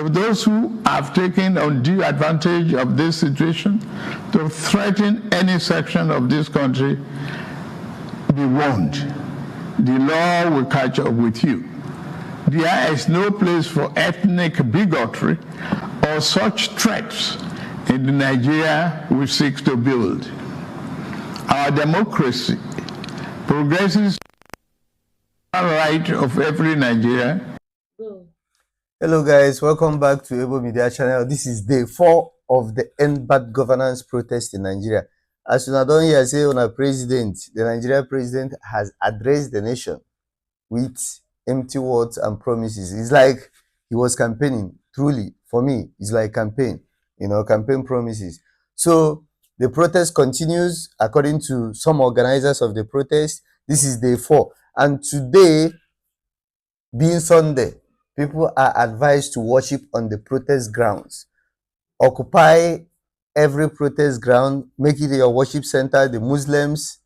of those who have taken undue advantage of this situation to threaten any section of this country, be warned. The law will catch up with you. There is no place for ethnic bigotry or such threats in the Nigeria we seek to build. Our democracy progresses the right of every Nigerian. Hello guys, welcome back to Ebo Media Channel. This is day 4 of the End Bad Governance protest in Nigeria. As you don't hear say on our president, the Nigerian president has addressed the nation with empty words and promises. It's like he was campaigning. Truly, for me, it's like campaign, campaign promises. So the protest continues according to some organizers of the protest. This is day 4. And today, being Sunday, people are advised to worship on the protest grounds. Occupy every protest ground, make it your worship center. The Muslims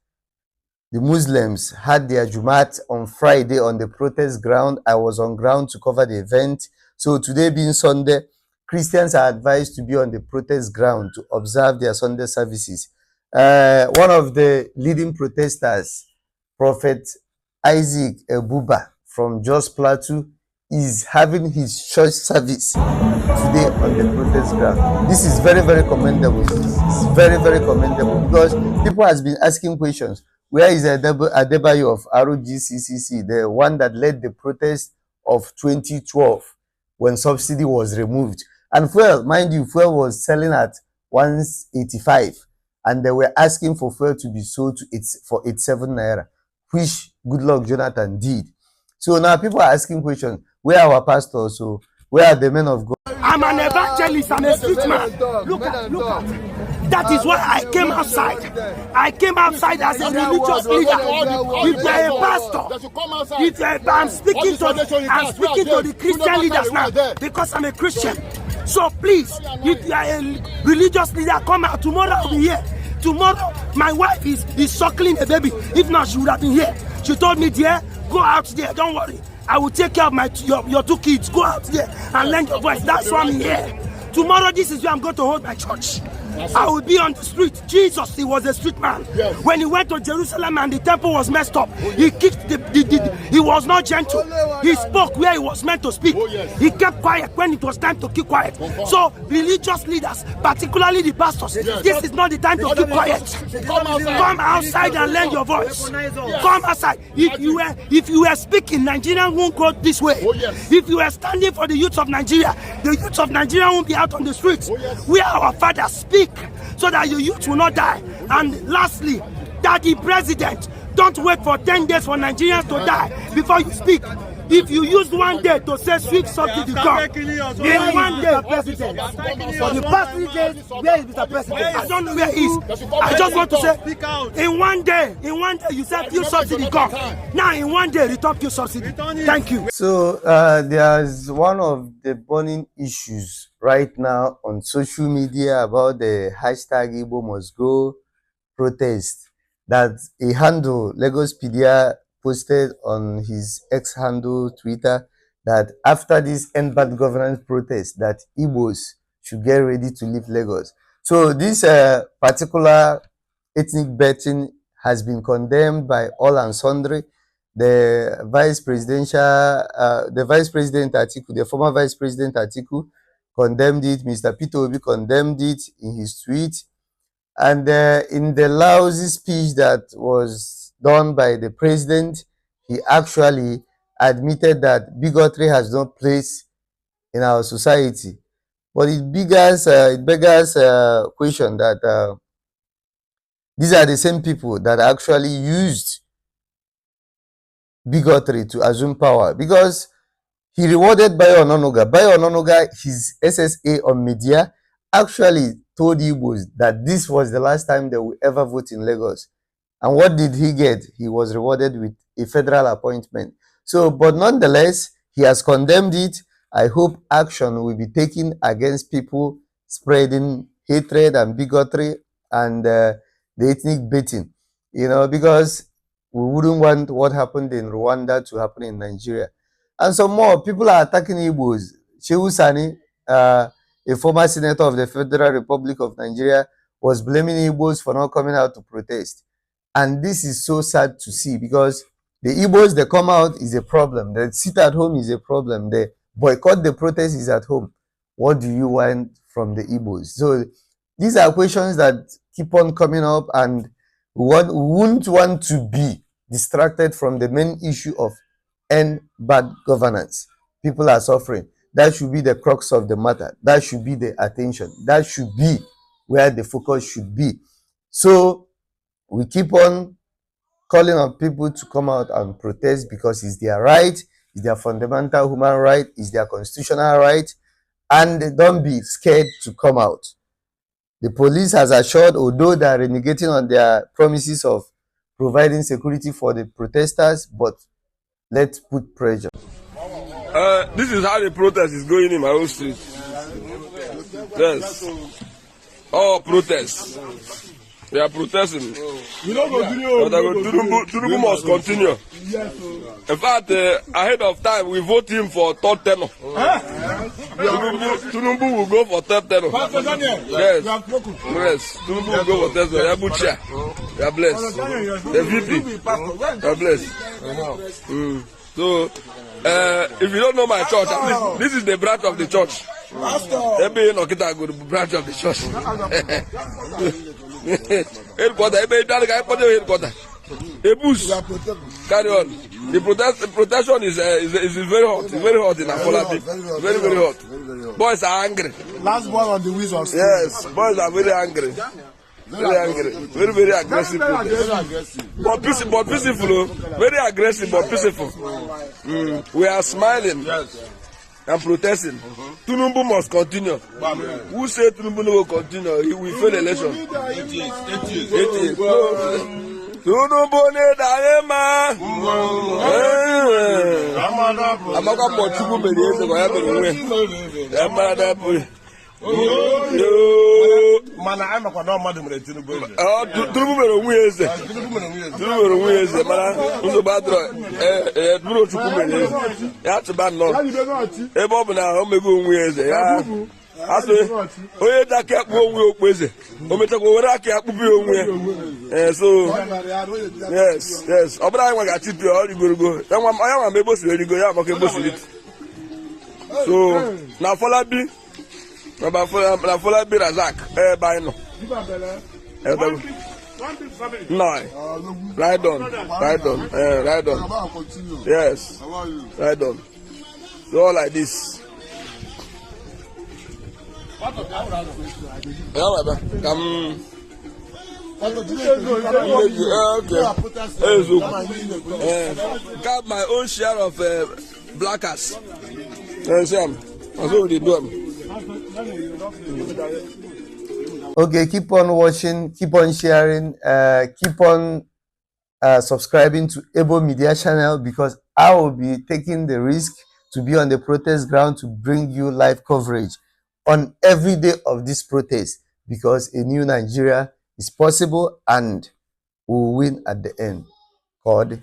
had their Jumat on Friday on the protest ground. I was on ground to cover the event. So today being Sunday, Christians are advised to be on the protest ground to observe their Sunday services. One of the leading protesters, Prophet Isaac Ebuba from Jos Plateau, is having his church service today on the protest ground. This is very, very commendable. It's very, very commendable because people has been asking questions. Where is Adebayo of ROGCCC, the one that led the protest of 2012 when subsidy was removed? And fuel, mind you, fuel was selling at 185 and they were asking for fuel to be sold for 87 naira, which Goodluck Jonathan did. So now people are asking questions. Where are our pastors? So where are the men of God? I'm an evangelist. I'm a street man. Look at. That is why I came outside. I came outside as a religious leader. If you are a pastor, I'm speaking to the Christian leaders now because I'm a Christian. So please, if you are a religious leader, come out. Tomorrow I'll be here. Tomorrow, my wife is suckling a baby. If not, she would have been here. She told me, dear, go out there. Don't worry. I will take care of your 2 kids. Go out there and lend your voice. That's why I'm here. Tomorrow, this is where I'm going to hold my church. I will be on the street. Jesus, he was a street man. Yes. When he went to Jerusalem and the temple was messed up, he kicked he was not gentle. He spoke where he was meant to speak. He kept quiet when it was time to keep quiet. So wreligious leaders, particularly the pastors, this is not the time to keep quiet. Come outside and lend your voice. Come outside. If you were speaking, Nigeria won't go this way. If you were standing for the youth of Nigeria, the youth of Nigeria won't be out on the streets. We are our fathers. Speak so that your youth will not die. And lastly, Daddy President, don't wait for 10 days for Nigerians to die before you speak. If you use 1 day to say sweet subsidy come, in 1 day, President, for the past 3 days, where is Mr. President? I don't know where he is. I just want to say, in 1 day, you said fuel subsidy come. Now in 1 day, return fuel subsidy. Thank you. So there's one of the burning issues right now on social media about the hashtag IGBOMUSTGO protest that a handle, Lagospedia, posted on his X handle Twitter that after this End Bad Governance protest that Igbos should get ready to leave Lagos. So this particular ethnic baiting has been condemned by all and sundry. The Vice President Atiku, the former Vice President Atiku condemned it. Mr. Peter Obi condemned it in his tweet. And in the lousy speech that was done by the president, he actually admitted that bigotry has no place in our society. But it beggars question that these are the same people that actually used bigotry to assume power, because he rewarded Bayo Ononuga. Bayo Ononuga, his SSA on media, actually told Igbos that this was the last time they will ever vote in Lagos. And what did he get? He was rewarded with a federal appointment. So, but nonetheless, he has condemned it. I hope action will be taken against people spreading hatred and bigotry and the ethnic baiting, because we wouldn't want what happened in Rwanda to happen in Nigeria. And some more people are attacking Igbos. Shehu Sani, a former senator of the Federal Republic of Nigeria, was blaming Igbos for not coming out to protest. And this is so sad to see, because the Igbos, they come out is a problem. They sit at home is a problem. They boycott the protest is at home. What do you want from the Igbos? So these are questions that keep on coming up, and we wouldn't want to be distracted from the main issue of end bad governance. People are suffering. That should be the crux of the matter. That should be the attention. That should be where the focus should be. So we keep on calling on people to come out and protest, because it's their right, it's their fundamental human right, it's their constitutional right, and don't be scared to come out. The police has assured, although they are renegating on their promises of providing security for the protesters, but let's put pressure. This is how the protest is going in my own street. Yes. All protests. They are protesting. Tinubu must continue. In fact, ahead of time, we vote him for third tenure. Tinubu will go for third tenure. Yes. Yes. Tinubu will go for third tenure. They are blessed. The VP. They are blessed. So, if you don't know my church, this is the branch of the church. Ebe Nokita go to branch of the church. Headquarter, headquarter. A boost. Carry on. The protection is very hot. It's very hot in Afolabi. Very, very hot. Boys are angry. Last one on the wheels of steel. Yes, boys are very angry. Very angry. Very, very aggressive. But peaceful. Very aggressive, but peaceful. We are smiling and protesting. Tinubu must continue. Who said Tinubu will continue? He will fail election. 8 years. Tinubu need Ayema. Amaka Pochuku Mediese go have Mana I'm not mad with Tinubu. Tinubu mere onwe eze. Tinubu mere onwe eze mana ụzọ badro buru Chukwu mere eze. Ya tụba nọ. Ebe ọ bụ na o mego onwe eze ya. Asị onye dị aka akpụ onwe okpu eze. O mechakwa were aka akpụbi onwe. So yes. Ọ bụrụ anyị nwa ga-achị pịa ọ rigorogo. Ya nwa mgbe ebo siri erigo ya maka ebo siri. So na Afolabi na Afolabi Razak by no. No. Right on. Yes. Right on. So all like this. Come. Got my own share of blackers. That's what they do. Okay, keep on watching, keep on sharing, keep on subscribing to Ebo Media channel, because I will be taking the risk to be on the protest ground to bring you live coverage on every day of this protest, because a new Nigeria is possible and we will win at the end. God